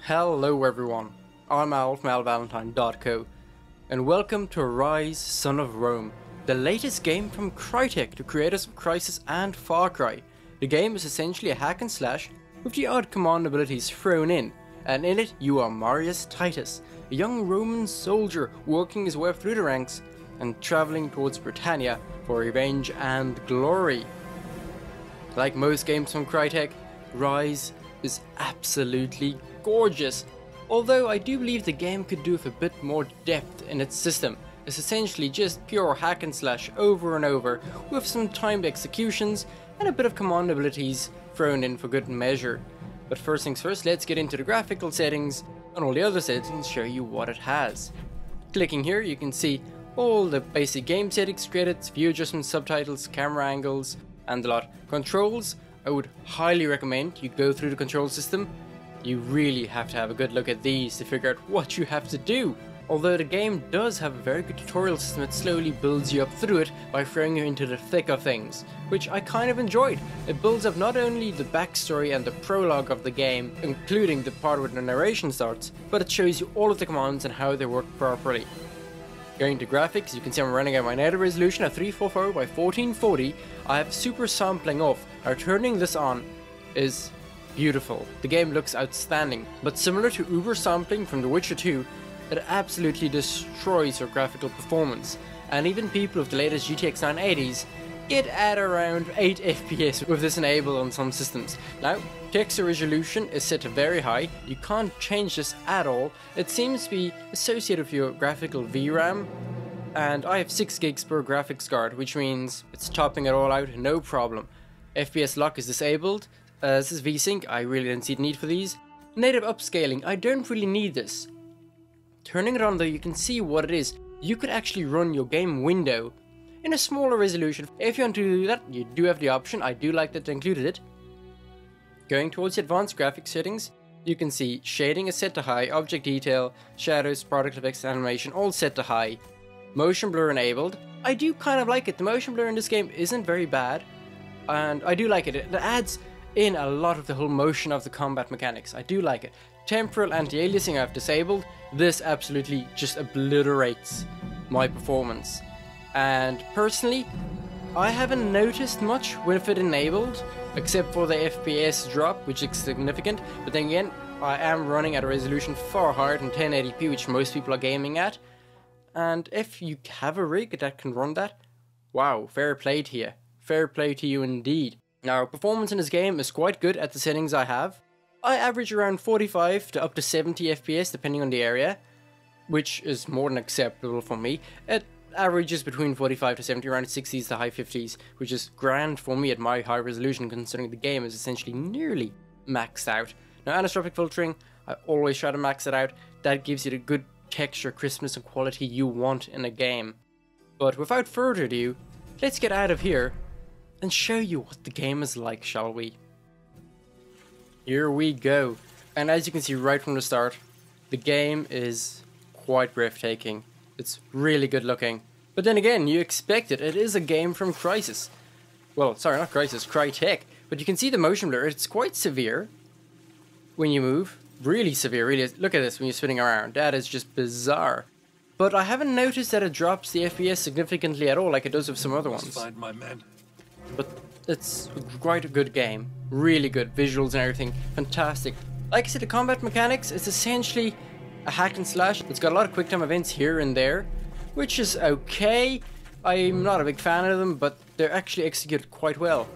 Hello everyone, I'm Al from Valentyn.co, and welcome to Ryse, Son of Rome, the latest game from Crytek, the creators of Crysis and Far Cry. The game is essentially a hack and slash with the odd command abilities thrown in, and in it you are Marius Titus, a young Roman soldier working his way through the ranks and travelling towards Britannia for revenge and glory. Like most games from Crytek, Ryse is absolutely gorgeous, although I do believe the game could do with a bit more depth in its system. It's essentially just pure hack and slash over and over, with some timed executions and a bit of command abilities thrown in for good measure. But first things first, let's get into the graphical settings and all the other settings and show you what it has. Clicking here you can see all the basic game settings, credits, view adjustments, subtitles, camera angles and a lot. Controls, I would highly recommend you go through the control system. You really have to have a good look at these to figure out what you have to do. Although the game does have a very good tutorial system, it slowly builds you up through it by throwing you into the thick of things, which I kind of enjoyed. It builds up not only the backstory and the prologue of the game, including the part where the narration starts, but it shows you all of the commands and how they work properly. Going to graphics, you can see I'm running at my native resolution at 344 by 1440. I have super sampling off. Now turning this on is beautiful. The game looks outstanding, but similar to Uber sampling from The Witcher 2, it absolutely destroys your graphical performance. And even people with the latest GTX 980s get at around 8 FPS with this enabled on some systems. Now, texture resolution is set to very high. You can't change this at all. It seems to be associated with your graphical VRAM, and I have 6 gigs per graphics card, which means it's topping it all out, no problem. FPS lock is disabled. This is VSync, I really don't see the need for these. Native upscaling, I don't really need this. Turning it on though, you can see what it is. You could actually run your game window in a smaller resolution. If you want to do that, you do have the option. I do like that they included it. Going towards the advanced graphics settings, you can see shading is set to high, object detail, shadows, particle effects, animation all set to high. Motion blur enabled. I do kind of like it. The motion blur in this game isn't very bad, and I do like it. It adds in a lot of the whole motion of the combat mechanics. I do like it. Temporal anti-aliasing I've disabled. This absolutely just obliterates my performance. And personally, I haven't noticed much with it enabled, except for the FPS drop, which is significant. But then again, I am running at a resolution far higher than 1080p, which most people are gaming at. And if you have a rig that can run that, wow, fair play to you. Fair play to you indeed. Now, performance in this game is quite good at the settings I have. I average around 45 to up to 70 FPS depending on the area, which is more than acceptable for me. It averages between 45 to 70, around 60s to high 50s, which is grand for me at my high resolution considering the game is essentially nearly maxed out. Now, anisotropic filtering, I always try to max it out. That gives you the good texture, crispness and quality you want in a game. But without further ado, let's get out of here and show you what the game is like, shall we? Here we go. And as you can see right from the start, the game is quite breathtaking. It's really good looking. But then again, you expect it. It is a game from Crysis. Well, sorry, not Crysis, Crytek. But you can see the motion blur. It's quite severe when you move. Really severe, really. Look at this when you're spinning around. That is just bizarre. But I haven't noticed that it drops the FPS significantly at all like it does with some other ones. Find my men. But it's quite a good game. Really good. Visuals and everything. Fantastic. Like I said, the combat mechanics, it's essentially a hack and slash. It's got a lot of quick time events here and there, which is okay. I'm not a big fan of them, but they're actually executed quite well.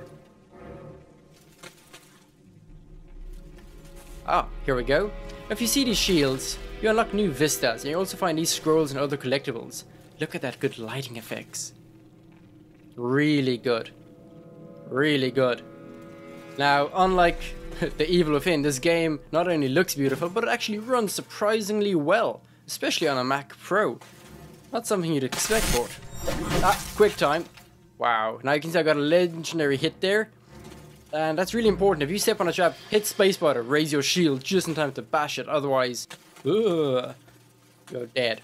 Ah, here we go. If you see these shields, you unlock new vistas, and you also find these scrolls and other collectibles. Look at that good lighting effects. Really good. Really good. Now, unlike The Evil Within, this game not only looks beautiful, but it actually runs surprisingly well, especially on a Mac Pro. Not something you'd expect for it. Ah, quick time. Wow. Now you can see I got a legendary hit there. And that's really important. If you step on a trap, hit spacebar to raise your shield just in time to bash it. Otherwise, you're dead.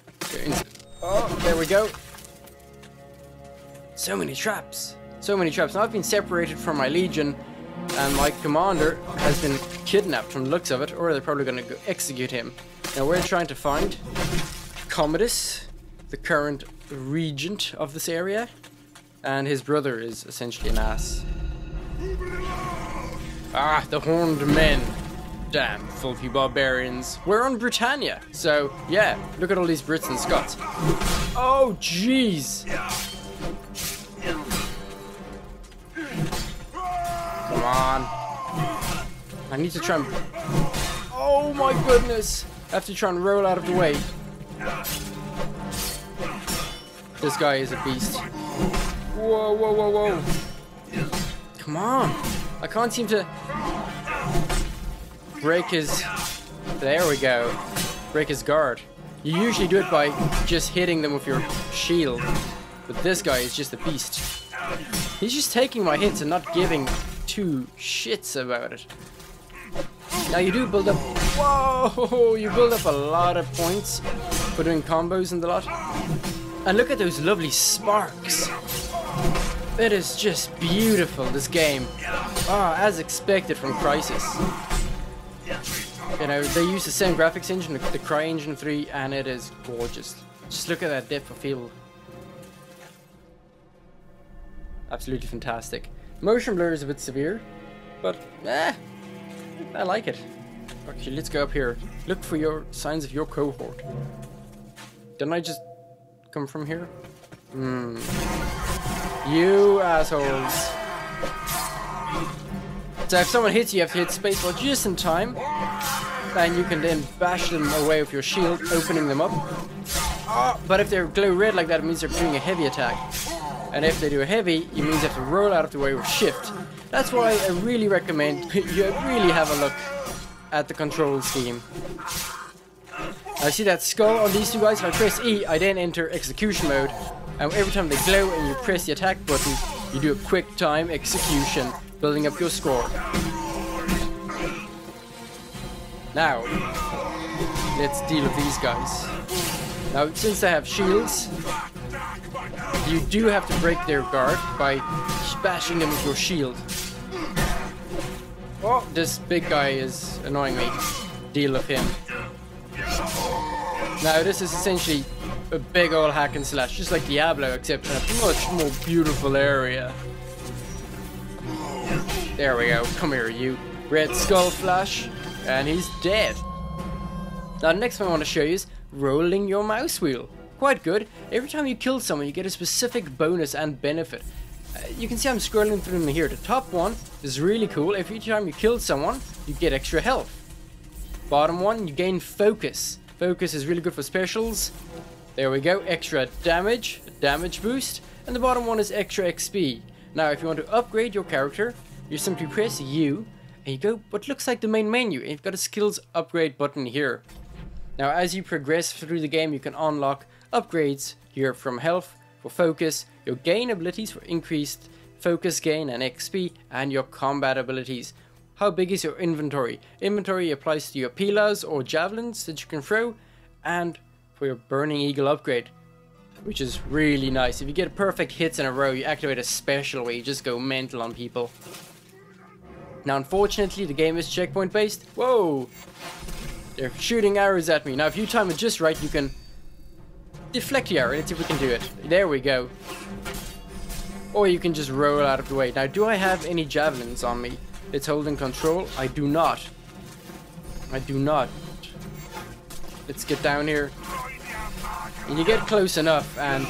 Oh, there we go. So many traps. So many traps. Now I've been separated from my legion And my commander has been kidnapped from the looks of it, or they're probably going to go execute him. Now we're trying to find Commodus, the current regent of this area, and his brother is essentially an ass. Ah, the horned men. Damn, filthy barbarians. We're on Britannia, so yeah, look at all these Brits and Scots. Oh, jeez. Come on. I need to try and... Oh my goodness. I have to try and roll out of the way. This guy is a beast. Whoa, whoa, whoa, whoa. Come on. I can't seem to break his... There we go. Break his guard. You usually do it by just hitting them with your shield. But this guy is just a beast. He's just taking my hits and not giving two shits about it. Now you do build up... Whoa! You build up a lot of points for doing combos and the lot. And look at those lovely sparks. It is just beautiful, this game. Ah, as expected from Crysis. You know, they use the same graphics engine, the CryEngine 3, and it is gorgeous. Just look at that depth of field. Absolutely fantastic. Motion blur is a bit severe, but I like it. Okay, let's go up here. Look for your signs of your cohort. Didn't I just come from here? You assholes. So if someone hits you, you have to hit spacebar just in time. And you can then bash them away with your shield, opening them up. But if they're glow red like that, it means they're doing a heavy attack. And if they do a heavy, it means you have to roll out of the way with shift. That's why I really recommend you really have a look at the control scheme. I see that skull on these two guys. If I press E, I then enter execution mode. And every time they glow and you press the attack button, you do a quick time execution, building up your score. Now, let's deal with these guys. Now, since they have shields, you do have to break their guard by bashing them with your shield. Oh, this big guy is annoying me. Deal with him. Now, this is essentially a big old hack and slash, just like Diablo, except in a much more beautiful area. There we go. Come here, you. Red skull flash, and he's dead. Now, the next one I want to show you is rolling your mouse wheel. Quite good. Every time you kill someone, you get a specific bonus and benefit. You can see I'm scrolling through them here. The top one is really cool. Every time you kill someone, you get extra health. Bottom one, you gain focus. Focus is really good for specials. There we go, extra damage, a damage boost. And the bottom one is extra XP. Now, if you want to upgrade your character, you simply press U, and you go what looks like the main menu. And you've got a skills upgrade button here. Now, as you progress through the game, you can unlock upgrades here from health, for focus, your gain abilities for increased focus gain and XP, and your combat abilities. How big is your inventory? Inventory applies to your pilas or javelins that you can throw, and for your burning eagle upgrade, which is really nice. If you get perfect hits in a row, you activate a special where you just go mental on people. Now, unfortunately, the game is checkpoint based. Whoa! They're shooting arrows at me. Now, if you time it just right, you can deflect the arrow. Let's see if we can do it. There we go. Or you can just roll out of the way. Now, do I have any javelins on me? It's holding control. I do not. I do not. Let's get down here. And you get close enough and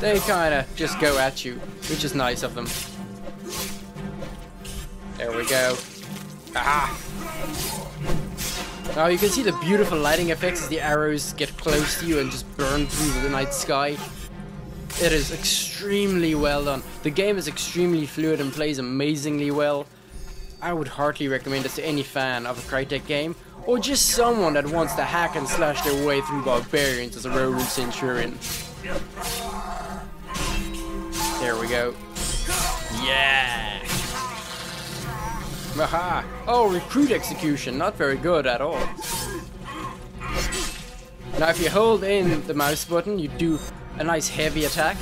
they kind of just go at you, which is nice of them. There we go. Ah! Now you can see the beautiful lighting effects as the arrows get close to you and just burn through the night sky. It is extremely well done. The game is extremely fluid and plays amazingly well. I would heartily recommend this to any fan of a Crytek game, or just someone that wants to hack and slash their way through barbarians as a Roman Centurion. There we go. Yeah! Aha! Oh, recruit execution, not very good at all. Now if you hold in the mouse button, you do a nice heavy attack.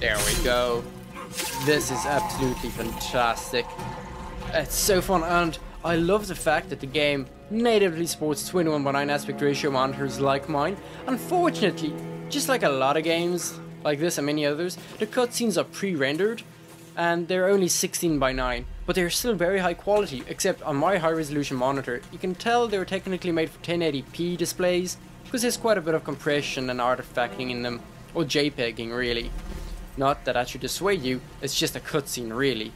There we go. This is absolutely fantastic. It's so fun, and I love the fact that the game natively supports 21:9 aspect ratio monitors like mine. Unfortunately, just like a lot of games like this and many others, the cutscenes are pre-rendered and they're only 16:9, but they're still very high quality, except on my high resolution monitor you can tell they were technically made for 1080p displays because there's quite a bit of compression and artifacting in them, or JPEGing really. Not that should dissuade you, it's just a cutscene really.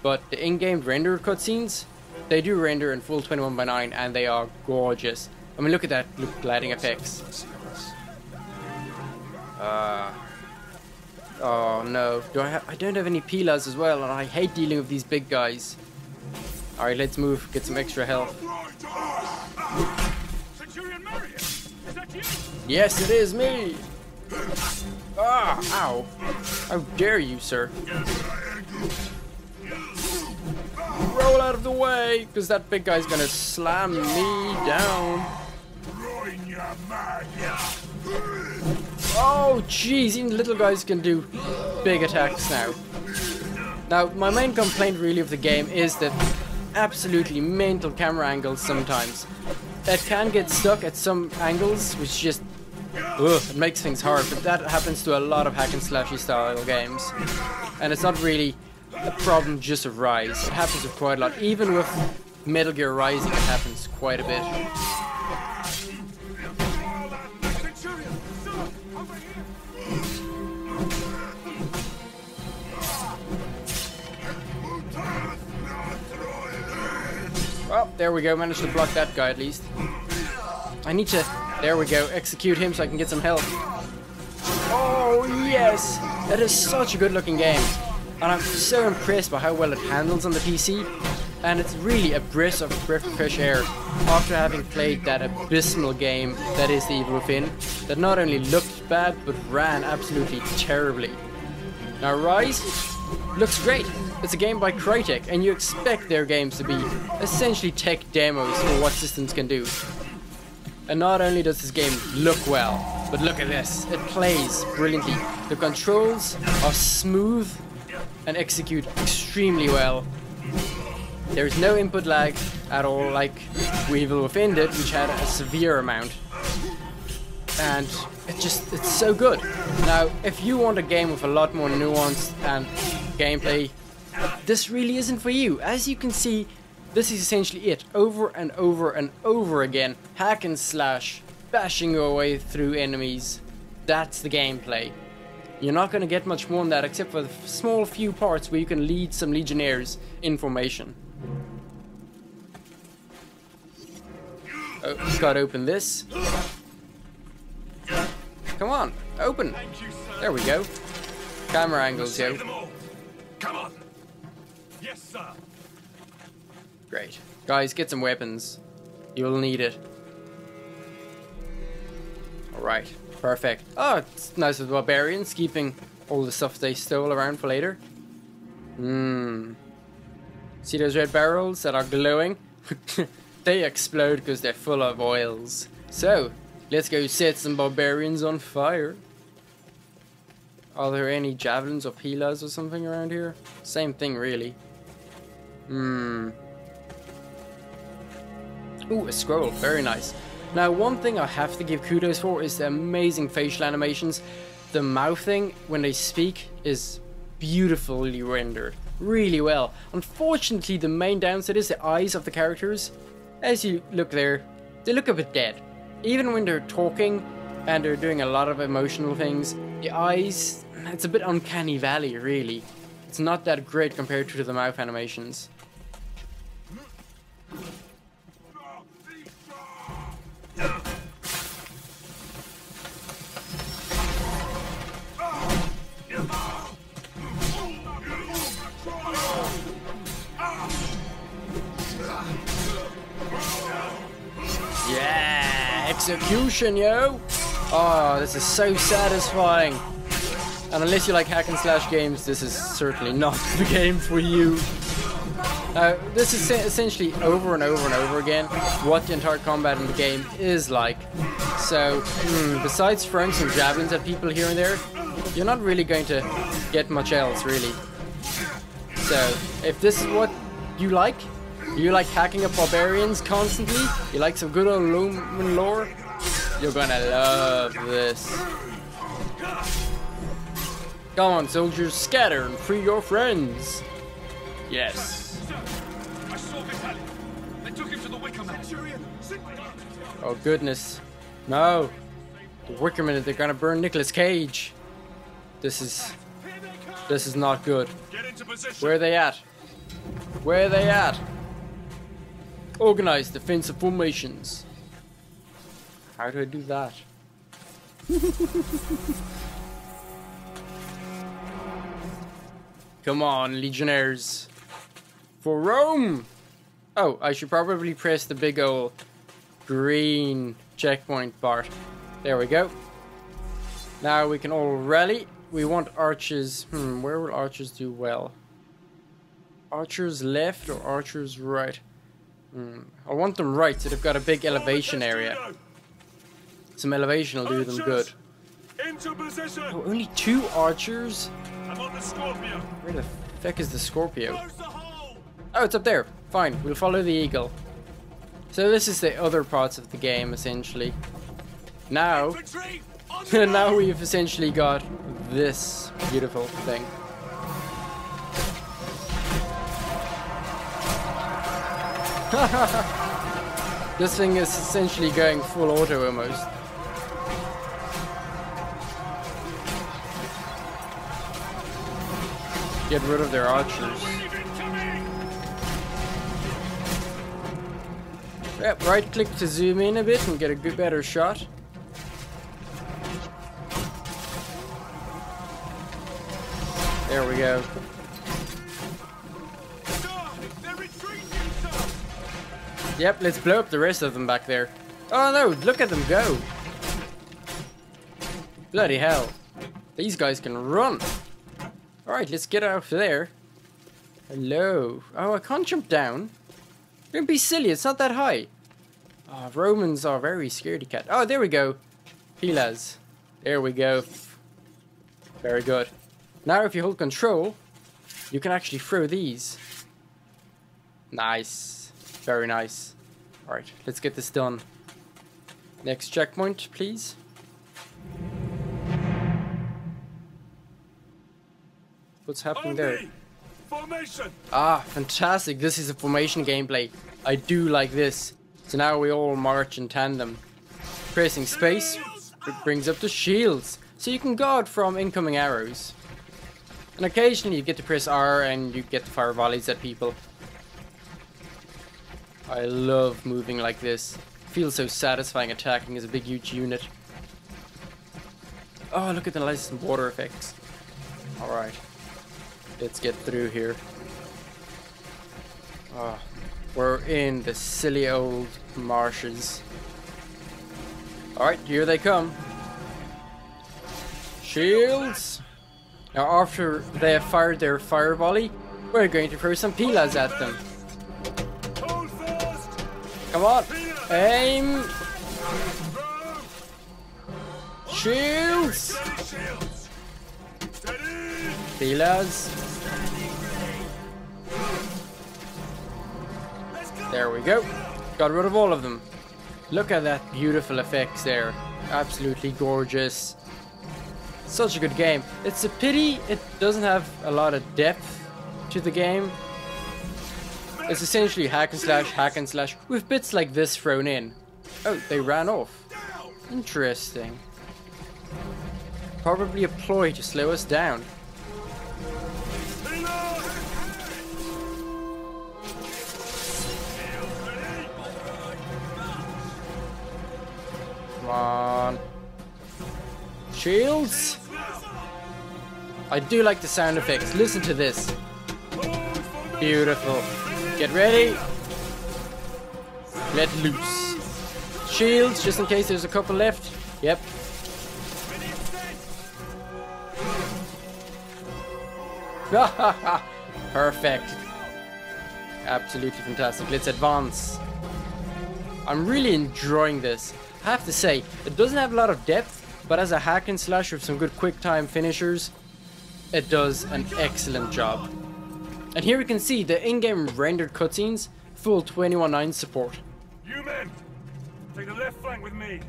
But the in-game rendered cutscenes, they do render in full 21:9 and they are gorgeous. I mean, look at that gliding effects. Oh no, I don't have any pilas as well, and I hate dealing with these big guys. Alright, let's move, get some extra health. Centurion Marius, is that you? Yes, it is me! Ah, ow. How dare you, sir? Roll out of the way, because that big guy's gonna slam me down. Oh, jeez, even little guys can do big attacks now. Now, my main complaint really of the game is that absolutely mental camera angles sometimes. It can get stuck at some angles, which just, it makes things hard, but that happens to a lot of hack and slashy style games. And it's not really a problem just of Ryse, it happens with quite a lot. Even with Metal Gear Rising, it happens quite a bit. Well, there we go, managed to block that guy at least. I need to, there we go, execute him so I can get some health. Oh yes, that is such a good looking game. And I'm so impressed by how well it handles on the PC. And it's really a breath of fresh air after having played that abysmal game that is The Evil Within, that not only looked bad but ran absolutely terribly. Now Ryse looks great. It's a game by Crytek, and you expect their games to be essentially tech demos for what systems can do. And not only does this game look well, but look at this, it plays brilliantly. The controls are smooth and execute extremely well. There's no input lag at all like Evil Within did, which had a severe amount. And it's so good. Now, if you want a game with a lot more nuance and gameplay, this really isn't for you. As you can see, this is essentially it. Over and over and over again. Hack and slash, bashing your way through enemies. That's the gameplay. You're not going to get much more than that, except for the small few parts where you can lead some legionnaires in formation. Oh, gotta open this. Come on, open. There we go. Camera angles, yo. Come on. Yes, sir. Great. Guys, get some weapons. You'll need it. Alright, perfect. Oh, it's nice with barbarians, keeping all the stuff they stole around for later. See those red barrels that are glowing? They explode because they're full of oils. So, let's go set some barbarians on fire. Are there any javelins or pilas or something around here? Same thing, really. Ooh, a scroll. Very nice. Now, one thing I have to give kudos for is the amazing facial animations. The mouthing, when they speak, is beautifully rendered. Really well. Unfortunately, the main downside is the eyes of the characters. As you look there, they look a bit dead. Even when they're talking and they're doing a lot of emotional things, the eyes, it's a bit uncanny valley, really. It's not that great compared to the mouth animations. Yeah, execution, yo! Oh, this is so satisfying. And unless you like hack and slash games, this is certainly not the game for you. This is essentially over and over and over again what the entire combat in the game is like. So, besides throwing some javelins at people here and there, you're not really going to get much else, really. So, if this is what you like hacking up barbarians constantly, you like some good old Roman lore, you're gonna love this. Come on, soldiers, scatter and free your friends. Yes. I saw Britannia. They took him to the Wicker Man. Oh goodness. No. The Wickerman, they're gonna burn Nicolas Cage. This is not good. Get into position. Where are they at? Where are they at? Organize defensive formations. How do I do that? Come on, legionnaires. For Rome! Oh, I should probably press the big old green checkpoint bar. There we go. Now we can all rally. We want archers. Where will archers do well? Archers left or archers right? I want them right, so they've got a big elevation area. Some elevation will do them good. Into position. Oh, only 2 archers? I'm on the Scorpio. Where the feck is the Scorpio? Close the hole. Oh, it's up there. Fine, we'll follow the eagle. So this is the other parts of the game, essentially. Now, Infantry. On the now move. we've essentially got this beautiful thing. This thing is essentially going full auto almost. Get rid of their archers. Yep, right click to zoom in a bit and get a good better shot. There we go. They're retreating, sir. Yep, let's blow up the rest of them back there. Oh no, look at them go. Bloody hell. These guys can run. Alright, let's get out of there. Hello. Oh, I can't jump down. Don't be silly, it's not that high. Oh, Romans are very scaredy cat. Oh, there we go. Pilas. There we go. Very good. Now if you hold control, you can actually throw these. Nice. Very nice. Alright, let's get this done. Next checkpoint, please. What's happening there? Formation. Ah, fantastic. This is a formation gameplay. I do like this. So now we all march in tandem. Pressing space brings up the shields, so you can guard from incoming arrows. And occasionally you get to press R and you get to fire volleys at people. I love moving like this. Feels so satisfying attacking as a big huge unit. Oh, look at the nice water effects. Alright. Let's get through here. Oh, we're in the silly old marshes. Alright, here they come. Shields! Now after they have fired their fire volley, we're going to throw some pilas at them. Hold fast. Come on! Aim! Shields! Steady shields. Steady. Pilas. There we go. Got rid of all of them. Look at that beautiful effects there. Absolutely gorgeous. Such a good game. It's a pity it doesn't have a lot of depth to the game. It's essentially hack and slash with bits like this thrown in. Oh, they ran off. Interesting. Probably a ploy to slow us down. Come on. Shields? I do like the sound effects. Listen to this. Beautiful. Get ready. Let loose. Shields, just in case there's a couple left. Yep. Perfect. Absolutely fantastic. Let's advance. I'm really enjoying this. I have to say, it doesn't have a lot of depth, but as a hack and slash with some good quick time finishers, it does an excellent job. And here we can see the in-game rendered cutscenes, full 21.9 support. You men, take the left flank with me.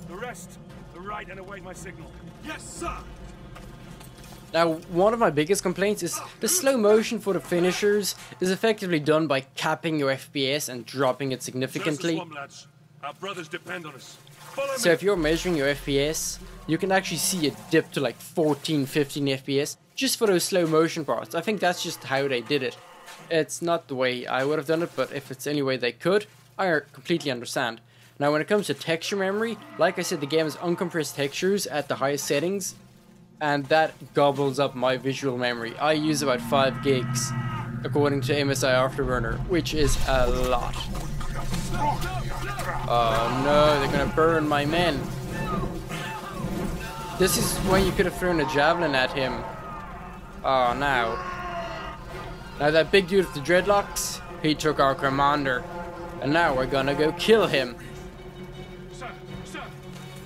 The rest, the right, and await my signal. Yes, sir. Now, one of my biggest complaints is the slow motion for the finishers is effectively done by capping your FPS and dropping it significantly. Our brothers depend on us. Follow So me. if you're measuring your FPS, you can actually see it dip to like 14, 15 FPS just for those slow motion parts. I think that's just how they did it. It's not the way I would have done it, but if it's any way they could, I completely understand. Now when it comes to texture memory, like I said, the game has uncompressed textures at the highest settings, and that gobbles up my visual memory. I use about 5 gigs, according to MSI Afterburner, which is a lot. Oh no, they're gonna burn my men. This is when you could have thrown a javelin at him. Oh, now that big dude with the dreadlocks, he took our commander. And now we're gonna go kill him. Sir,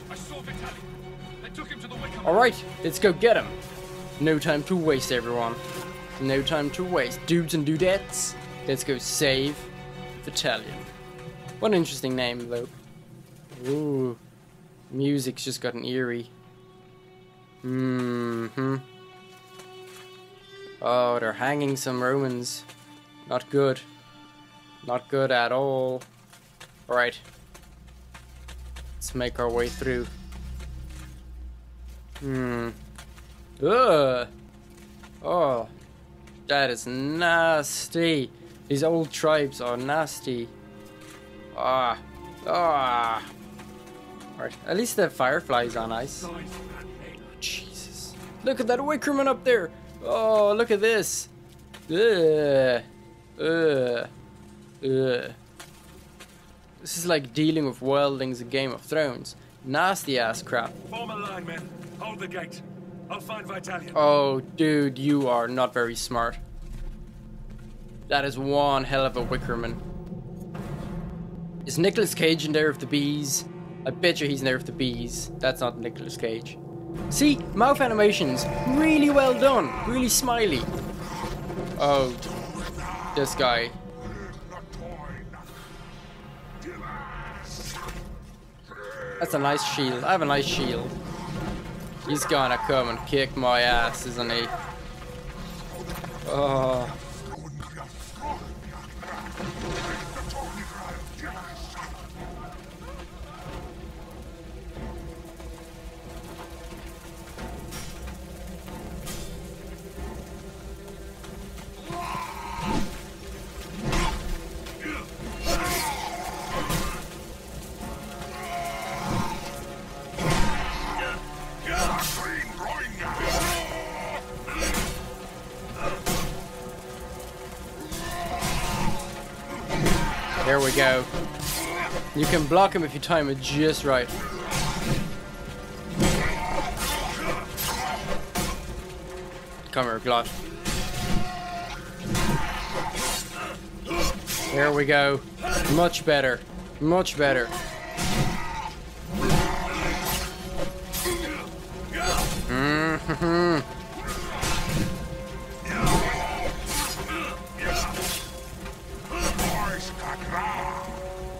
I saw Vitali. They took him to the Wickham. Alright, let's go get him. No time to waste, everyone. No time to waste. Dudes and dudettes, let's go save Battalion. What an interesting name, though. Ooh, music's just gotten eerie. Oh, they're hanging some Romans. Not good. Not good at all. Alright. Let's make our way through. Ugh. Oh. That is nasty. These old tribes are nasty. Alright. At least the fireflies are nice. Oh, Jesus. Look at that Wickerman up there. Oh, look at this. Ugh. Ugh. Ugh. This is like dealing with wildlings in Game of Thrones. Nasty ass crap. Form a line, men. Hold the gate. I'll find Vitalian. Oh, dude, you are not very smart. That is one hell of a Wickerman. Is Nicolas Cage in there with the bees? I bet you he's in there with the bees. That's not Nicolas Cage. See, mouth animations, really well done, really smiley. Oh, this guy. That's a nice shield. I have a nice shield. He's gonna come and kick my ass, isn't he? Oh. There we go. You can block him if you time it just right. Come here, Glot. There we go. Much better. Much better.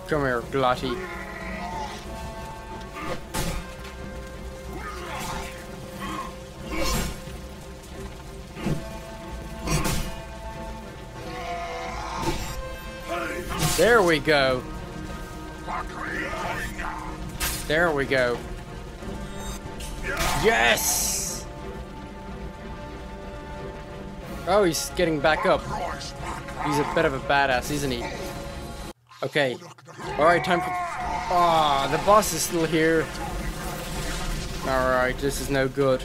Come here, Glotty. There we go. There we go. Yes! Oh, he's getting back up. He's a bit of a badass, isn't he? Okay. Alright, time for... Ah, the boss is still here. Alright, this is no good.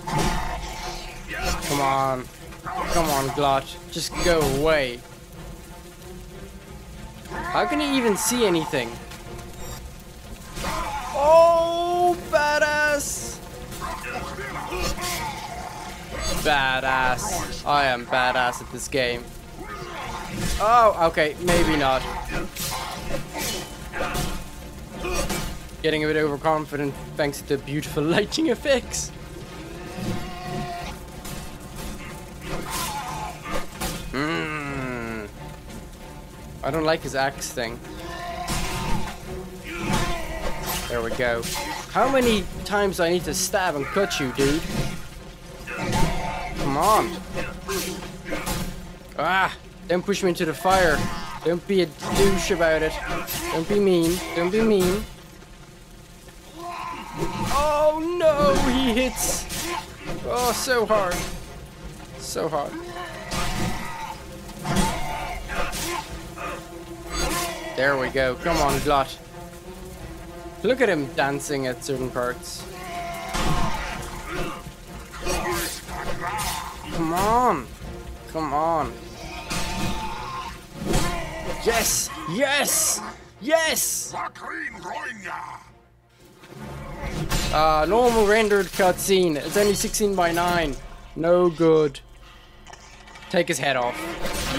Come on. Come on, Glot. Just go away. How can he even see anything? Oh, badass! Badass. I am badass at this game. Oh, okay, maybe not. Getting a bit overconfident thanks to the beautiful lighting effects. I don't like his axe thing. There we go. How many times do I need to stab and cut you, dude? Come on. Ah! Don't push me into the fire. Don't be a douche about it. Don't be mean. Don't be mean. Oh no! He hits! Oh, so hard. So hard. There we go. Come on, Glot. Look at him dancing at certain parts. Come on. Come on. Yes! Yes! Yes! Normal rendered cutscene. It's only 16:9. No good. Take his head off.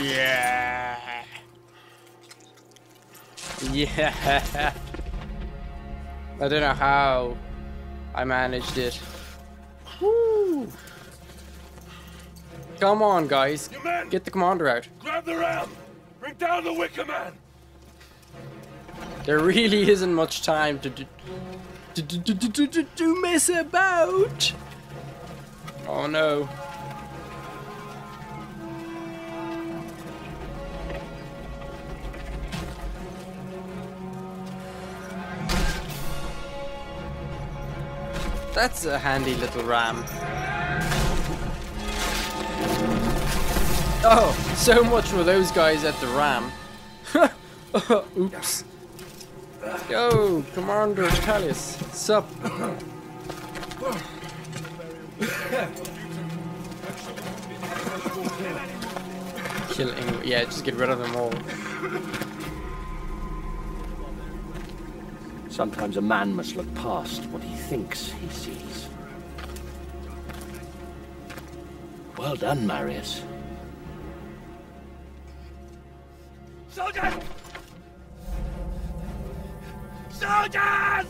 Yeah. Yeah. I don't know how I managed it. Woo. Come on, guys. Get the commander out. Grab the ram. Bring down the Wicker Man. There really isn't much time to mess about. Oh no. That's a handy little ram. Oh, so much for those guys at the ram. Oops. Yo, Commander Titus, sup? Kill any, yeah, just get rid of them all. Sometimes a man must look past what he thinks he sees. Well done, Marius. Soldiers! Soldiers!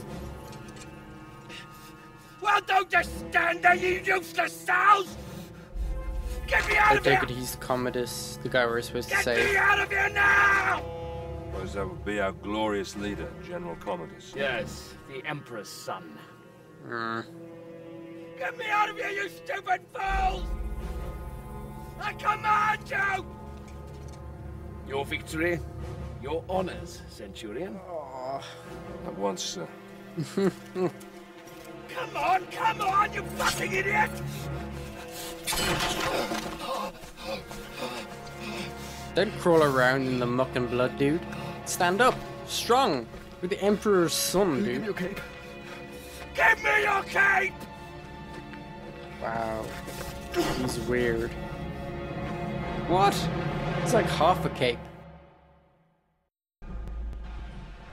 Well, don't just stand there, you useless sows! Get me out I of take here! it he's Commodus, the guy we're supposed to Get save. me out of here now! Suppose that would be our glorious leader, General Commodus. Yes, the Emperor's son. Get me out of here, you stupid fools! I command you! Your victory, your honors, Centurion. At once, sir. Come on, you fucking idiot! Don't crawl around in the muck and blood, dude. Stand up, strong. You're the Emperor's son, dude. Give me your cape. Give me your cape! Wow. He's weird. What? It's like half a cape.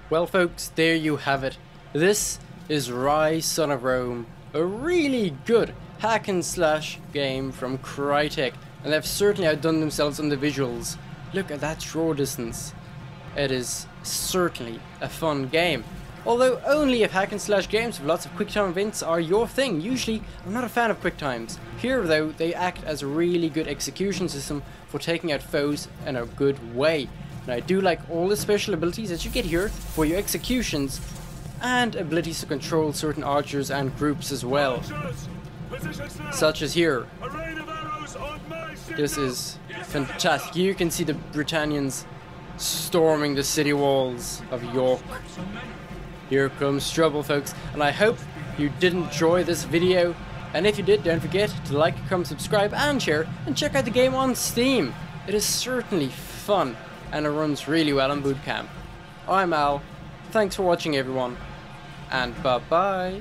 Well, folks, there you have it. This is Ryse, Son of Rome, a really good hack and slash game from Crytek, and they've certainly outdone themselves on the visuals. Look at that draw distance. It is certainly a fun game. Although only if hack and slash games with lots of quick time events are your thing. Usually, I'm not a fan of quick times. Here though, they act as a really good execution system for taking out foes in a good way. And I do like all the special abilities that you get here for your executions, and abilities to control certain archers and groups as well. Such as here. This is fantastic. You can see the Britannians storming the city walls of York. Here comes trouble, folks, and I hope you did enjoy this video, and if you did, don't forget to like, comment, subscribe and share, and check out the game on Steam. It is certainly fun and it runs really well on boot camp. I'm Al, thanks for watching everyone, and bye bye.